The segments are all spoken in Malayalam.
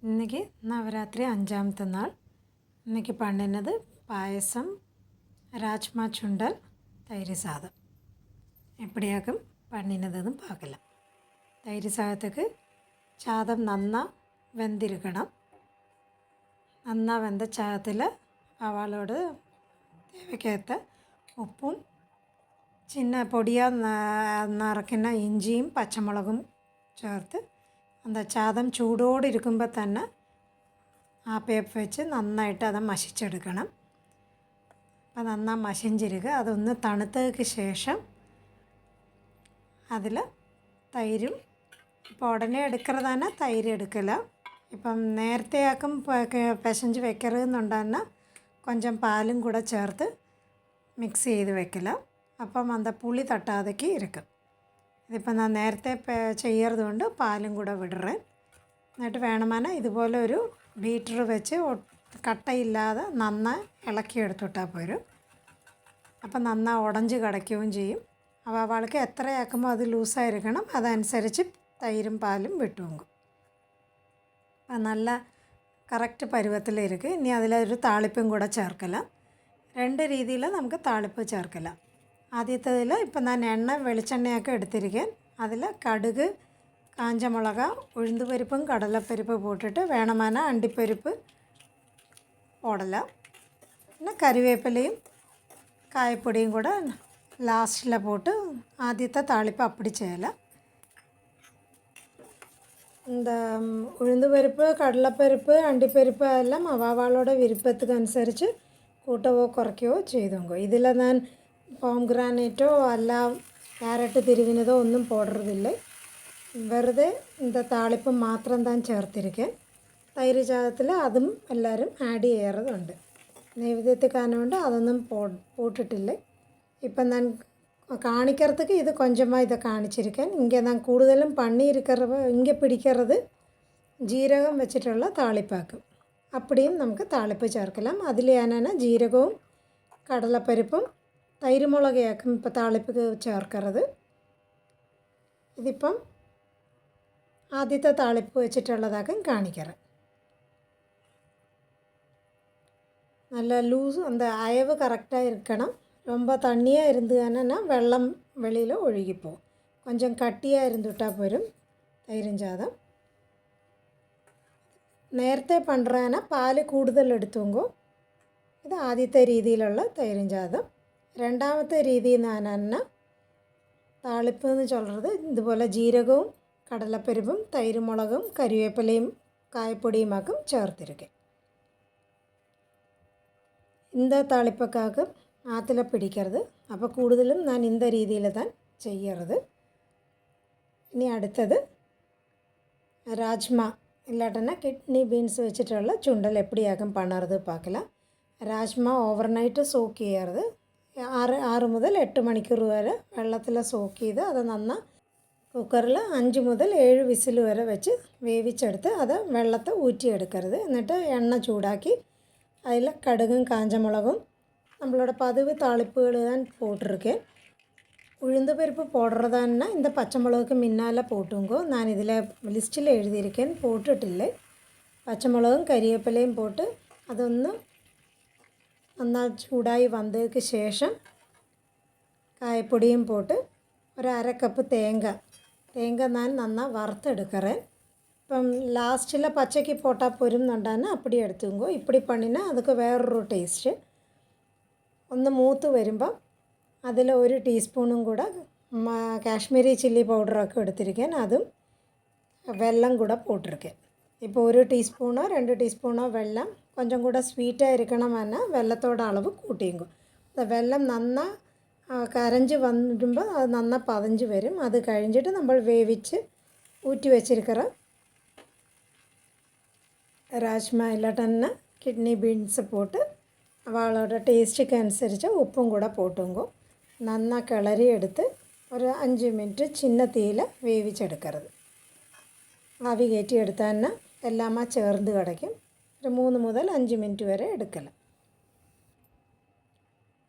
இன்றைக்கி நவராத்திரி 5ஆம் நாள். இன்றைக்கி பண்ணினது பாயசம், ராஜ்மா சுண்டல், தயிர் சாதம். எப்படியாக்கும் பண்ணினதுன்னு பார்க்கலாம். தயிர் சாதத்துக்கு சாதம் நன்னா வெந்திருக்கணும். നന്നാ വെന്ത ചാദത്തിൽ അവളോട് தேவைக்கேற்ற ഉപ്പും ചിന്ന പൊടിயாக നറുക്കുന്ന ഇഞ്ചിയും പച്ചമുളകും ചേർത്ത് அந்த சாதம் ചൂടോടെ ഇരിക്കുമ്പോൾ തന്നെ ആ പേപ്പ് വെച്ച് നന്നായിട്ട് അത് മശിച്ചെടുക്കണം. അപ്പോൾ നന്നായി മശിഞ്ചിരിക്കുക. അതൊന്ന് തണുത്തതിന് ശേഷം അതിൽ തൈരും, ഇപ്പോൾ ഉടനെ എടുക്കുന്നതാണ് തൈര് എടുക്കല. ഇപ്പം നേരത്തെയാക്കും പിശഞ്ച് വെക്കരുതെന്നുണ്ടെന്ന് കൊഞ്ചം പാലും കൂടെ ചേർത്ത് മിക്സ് ചെയ്ത് വെക്കല. അപ്പം அந்த പുളി തട്ടാതേക്ക് ഇരിക്കും. ഇതിപ്പോൾ ഞാൻ നേരത്തെ ചെയ്യറതുകൊണ്ട് പാലും കൂടെ വിടുറേൻ. എന്നിട്ട് വേണമെന്ന് ഇതുപോലെ ഒരു ബീറ്റർ വെച്ച് കട്ടയില്ലാതെ നന്നായി ഇളക്കിയെടുത്തിട്ടാൽ പോരും. അപ്പം നന്നായി ഉടഞ്ച് കിടക്കുകയും ചെയ്യും. അപ്പോൾ അവൾക്ക് എത്രയാക്കുമ്പോൾ അത് ലൂസായിരിക്കണം, അതനുസരിച്ച് തൈരും പാലും വിട്ടുപോകും. അപ്പം നല്ല കറക്റ്റ് പരുവത്തിലിരിക്കും. ഇനി അതിലൊരു താളിപ്പും കൂടെ ചേർക്കല. രണ്ട് രീതിയിൽ നമുക്ക് താളിപ്പ് ചേർക്കല. ആദ്യത്തേതിൽ ഇപ്പം ഞാൻ വെളിച്ചെണ്ണയൊക്കെ എടുത്തിരിക്കാൻ അതിൽ കടുക്, കാഞ്ചമുളക, ഉഴുന്നുപരിപ്പും കടലപ്പരിപ്പ് പോട്ടിട്ട് വേണമെന്ന് അണ്ടിപ്പരിപ്പ് ഓടല. പിന്നെ കറിവേപ്പിലയും കായപ്പൊടിയും കൂടെ ലാസ്റ്റിൽ പോട്ട് ആദ്യത്തെ താളിപ്പ് അപ്പടി ചെയ്യല. ഉഴുന്നുപരിപ്പ്, കടലപ്പരിപ്പ്, അണ്ടിപ്പരിപ്പ് എല്ലാം അവളോടെ വിരുപ്പത്തിനനുസരിച്ച് കൂട്ടവോ കുറയ്ക്കുകയോ ചെയ്തോങ്കോ. ഇതിൽ ഞാൻ പോംഗ്രാനൈറ്റോ അല്ല ക്യാരറ്റ് തിരിവിനതോ ഒന്നും പോടരുതില്ല. വെറുതെ താളിപ്പ് മാത്രം താൻ ചേർത്തിരിക്കാൻ. തൈര് ചാദത്തിൽ അതും എല്ലാവരും ആഡ് ചെയ്യാറുണ്ട്. നൈവേദ്യത്തിൽ കാരണമുണ്ട് അതൊന്നും പോട്ടിട്ടില്ല. ഇപ്പം ഞാൻ കാണിக்கிறதுக்கு ഇത് കൊഞ്ചமாக ഇதை കാണിച്ചിരിക്കാൻ. ഇங்கே ഞാൻ കൂടുതലും ഇங்கே പിടിക്കുന്നത് ജീരകം വെച്ചിട്ടുള്ള താളിപ്പാക്കും. അപ്പടിയും നമുക്ക് താളിപ്പ് ചേർக்கலாம். അതിൽ ഞാനാണ് ജീരകവും കടലപ്പരിപ്പും തൈരുമുളകയാക്കും ഇപ്പോൾ താളിപ്പ് ചേർക്കരുത്. ഇതിപ്പം ആദ്യത്തെ താളിപ്പ് വെച്ചിട്ടുള്ളതാക്കും കാണിക്കാറ്. നല്ല ലൂസ് അയവ് കറക്റ്റായി ഇരിക്കണം. ரொம்ப தண்ணியாக இருந்ததுன்னா വെള്ളം വെളിയിൽ ഒഴുകിപ്പോവും. കൊഞ്ചം കട്ടിயாக ഇരുന്നിട്ടാൽ പോരും തൈരും ചാദം. നേരത്തെ പണ്ടുറാന പാല് കൂടുതൽ എടുത്തുങ്കോ. ഇത് ആദ്യത്തെ രീതിയിലുള്ള തൈരും ചാദം. രണ്ടാമത്തെ രീതി എന്നാണ് താളിപ്പ് എന്ന് ചൊല്ലുന്നത്. ഇതുപോലെ ജീരകവും കടലപ്പരിപ്പും തൈരുമുളകും കറിവേപ്പിലയും കായപ്പൊടിയുമാക്കും ചേർത്തിരിക്കും. இந்த താളിപ്പക്കാക്ക് ആത്തില പിടിക്കരുത്. അപ്പോൾ കൂടുതലും ഞാൻ இந்த രീതിയിൽ താൻ ചെയ്യരുത്. ഇനി അടുത്തത് രാജ്മ ഇല്ലാട്ടന്നെ കിഡ്നി ബീൻസ് വെച്ചിട്ടുള്ള ചുണ്ടൽ എപ്പടിയാക്കും പണറുത് പാക്കല. രാജ്മ ഓവർനൈറ്റ് സോക്ക് ചെയ്യരുത്. 6 മുതൽ 8 മണിക്കൂർ വരെ വെള്ളത്തിൽ സോക്ക് ചെയ്ത് അത് നന്നായി കുക്കറിൽ 5 മുതൽ 7 വിസിൽ വരെ വെച്ച് വേവിച്ചെടുത്ത് അത് വെള്ളത്തെ ഊറ്റിയെടുക്കരുത്. എന്നിട്ട് എണ്ണ ചൂടാക്കി അതിൽ കടുകും കാഞ്ചമുളകും നമ്മളോட പതിവ് താളിപ്പുകൾ ഞാൻ പോട്ടിരിക്കேன். ഉഴുന്ന് പരിപ്പ് പോടുறதான்னா இந்த പച്ചമുളകുക്ക് മുന്നാലെ പോട്ടുങ്കോ. ഞാൻ ഇതിൽ ലിസ്റ്റിൽ എഴുതിയിരിക്കാൻ പോട്ടിട്ടില്ല. പച്ചമുളകും കരിവേപ്പിലയും പോട്ട് അതൊന്ന് നന്നായി ചൂടായി വന്നതിന് ശേഷം കായപ്പൊടിയും പോട്ട് ഒരു 1/2 കപ്പ് തേങ്ങ ഞാൻ നന്നായി വറുത്തെടുക്കറേ. ഇപ്പം ലാസ്റ്റിൽ പച്ചയ്ക്ക് പോട്ടാൽ പൊരുന്നുണ്ടാകുന്ന അപ്പടി എടുത്തുങ്കോ. ഇപ്പടി പണിന അതൊക്കെ വേറൊരു ടേസ്റ്റ്. ഒന്ന് മൂത്ത് വരുമ്പം അതിൽ 1 ടീസ്പൂണും കൂടെ കാശ്മീരി ചില്ലി പൗഡറൊക്കെ എടുത്തിരിക്കാൻ അതും വെള്ളം കൂടെ പോട്ടിരിക്കാൻ. ഇപ്പോൾ 1 ടീസ്പൂണോ 2 ടീസ്പൂണോ വെള്ളം കൊഞ്ചം കൂടെ സ്വീറ്റായി ഇരിക്കണമെന്ന് വെള്ളത്തോടെ അളവ് കൂട്ടിയെങ്കും. വെള്ളം നന്നായി കരഞ്ച് വരുമ്പോൾ അത് നന്നായി പതഞ്ച് വരും. അത് കഴിഞ്ഞിട്ട് നമ്മൾ വേവിച്ച് ഊറ്റി വെച്ചിരിക്കുന്ന രാജ്മ ഇല്ലാട്ടന്നെ കിഡ്നി ബീൻസ് പോട്ട് അവളുടെ ടേസ്റ്റിക്ക് അനുസരിച്ച് ഉപ്പും കൂടെ പോട്ടുങ്കോ. നന്നായി കിളറിയെടുത്ത് ഒരു 5 മിനിറ്റ് ചിന്ന തീയിൽ വേവിച്ചെടുക്കരുത്. ആവി കയറ്റിയെടുത്താൽ തന്നെ എല്ലാമാ ചേർന്ന് കിടക്കും. ഒരു 3 മുതൽ 5 മിനിറ്റ് വരെ എടുക്കല.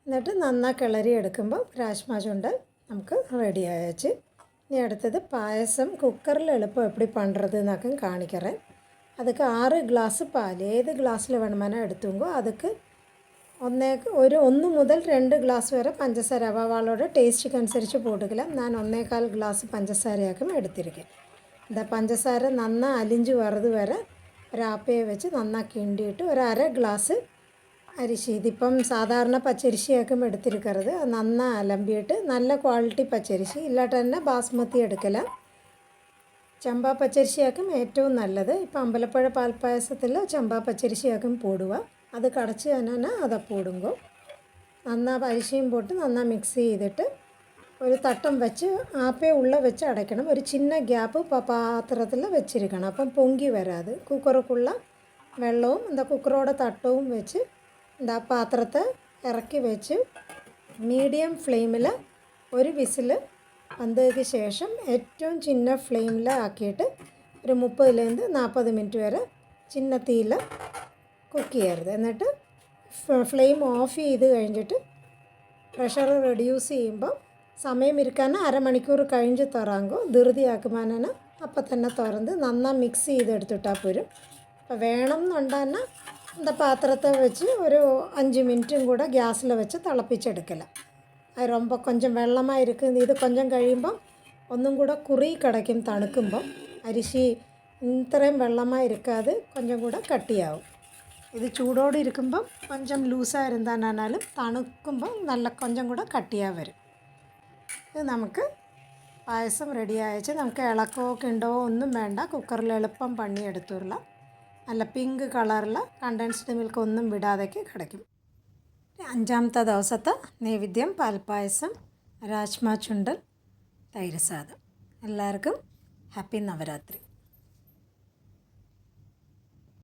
എന്നിട്ട് നന്നായി കിളറി എടുക്കുമ്പോൾ രാജ്മ ചുണ്ടൽ നമുക്ക് റെഡി ആയച്ച്. ഇനി അടുത്തത് പായസം കുക്കറിൽ എളുപ്പം എപ്പടി പണ്ടുறது എന്നൊക്കെ കാണിക്കറേൻ. ಅದಕ್ಕೆ 6 ഗ്ലാസ് പാൽ ഏത് ഗ്ലാസ്സിൽ വേണമെന്നോ എടുത്തുങ്കോ ಅದಕ್ಕೆ 1 മുതൽ 2 ഗ്ലാസ് വരെ പഞ്ചസാര അവളോട് ടേസ്റ്റിക്ക് അനുസരിച്ച് പോട്ടുകലാം. ഞാൻ 1.25 ഗ്ലാസ് പഞ്ചസാരയാക്കും എടുത്തിരിക്കും. ഇതാ പഞ്ചസാര നന്നാ അലിഞ്ച് വറുത് വരെ ഒരാപ്പയെ വെച്ച് നന്നാ കിണ്ടിയിട്ട് 1/2 ഗ്ലാസ് അരിശി. ഇതിപ്പം സാധാരണ പച്ചരിശിയാക്കും എടുത്തിരിക്കരുത്. നന്നാ അലമ്പിയിട്ട് നല്ല ക്വാളിറ്റി പച്ചരിശി ഇല്ലാട്ട് തന്നെ ബാസ്മതി എടുക്കല. ചമ്പാ പച്ചരിശിയാക്കും ഏറ്റവും നല്ലത്. ഇപ്പം അമ്പലപ്പുഴ പാൽപ്പായസത്തിൽ ചമ്പാ പച്ചരിശിയാക്കും പോടുക. അത് കടച്ച് തന്നെ അതാ പോടുങ്കോ നന്നാ അരിശിയും പോട്ട് നന്നാ മിക്സ് ചെയ്തിട്ട് ഒരു തട്ടം വെച്ച് ആപ്പേ ഉള്ള വെച്ച് അടയ്ക്കണം. ഒരു ചിന്ന ഗ്യാപ്പ് പാത്രത്തിൽ വെച്ചിരിക്കണം. അപ്പം പൊങ്കി വരാതെ കുക്കറുക്കുള്ള വെള്ളവും എന്താ കുക്കറോടെ തട്ടവും വെച്ച് എന്താ പാത്രത്തെ ഇറക്കി വെച്ച് മീഡിയം ഫ്ലെയിമിൽ ഒരു വിസിൽ വന്നതിന് ശേഷം ഏറ്റവും ചിന്ന ഫ്ലെയിമിൽ ആക്കിയിട്ട് ഒരു 30-40 മിനിറ്റ് വരെ ചിന്ന തീയിൽ കുക്ക് ചെയ്യരുത്. എന്നിട്ട് ഫ്ലെയിം ഓഫ് ചെയ്ത് കഴിഞ്ഞിട്ട് പ്രഷർ റെഡ്യൂസ് ചെയ്യുമ്പോൾ സമയം ഇരിക്കാൻ അരമണിക്കൂർ കഴിഞ്ഞ് തുറങ്ങും. ധൃതിയാക്കുമ്പോൾ അപ്പം തന്നെ തുറന്ന് നന്നാ മിക്സ് ചെയ്തെടുത്തിട്ടാൽ പോരും. അപ്പോൾ വേണം എന്നുണ്ടെങ്കിൽ എന്താ പാത്രത്തെ വെച്ച് ഒരു 5 മിനിറ്റും കൂടെ ഗ്യാസിൽ വെച്ച് തിളപ്പിച്ചെടുക്കല. അത് ரொம்ப கொஞ்சம் വെള്ളമായി ഇരിക്കുന്നത്. ഇത് കൊഞ്ചം കഴിയുമ്പം ഒന്നും കൂടെ കുറി കിടക്കും. തണുക്കുമ്പം അരിശി ഇത്രയും വെള്ളമായി ഇരിക്കാതെ കൊഞ്ചം കൂടെ കട്ടിയാവും. ഇത് ചൂടോടെ ഇരിക്കുമ്പം കൊഞ്ചം ലൂസായിരുന്നാലും തണുക്കുമ്പം നല്ല കൊഞ്ചം കൂടെ കട്ടിയാ വരും. ഇത് നമുക്ക് പായസം റെഡി അയച്ച് നമുക്ക് ഇളക്കമൊക്കെ ഉണ്ടോ ഒന്നും വേണ്ട. കുക്കറിൽ എളുപ്പം പണിയെടുത്തുള്ള നല്ല പിങ്ക് കളറിൽ കണ്ടൻസ്ഡ് മിൽക്ക് ഒന്നും വിടാതൊക്കെ കിടക്കും. 5-ാമത്തെ ദിവസത്തെ നൈവേദ്യം പാൽപ്പായസം, രാജ്മ ചുണ്ടൽ, തൈര് സാദം. എല്ലാവർക്കും ഹാപ്പി നവരാത്രി.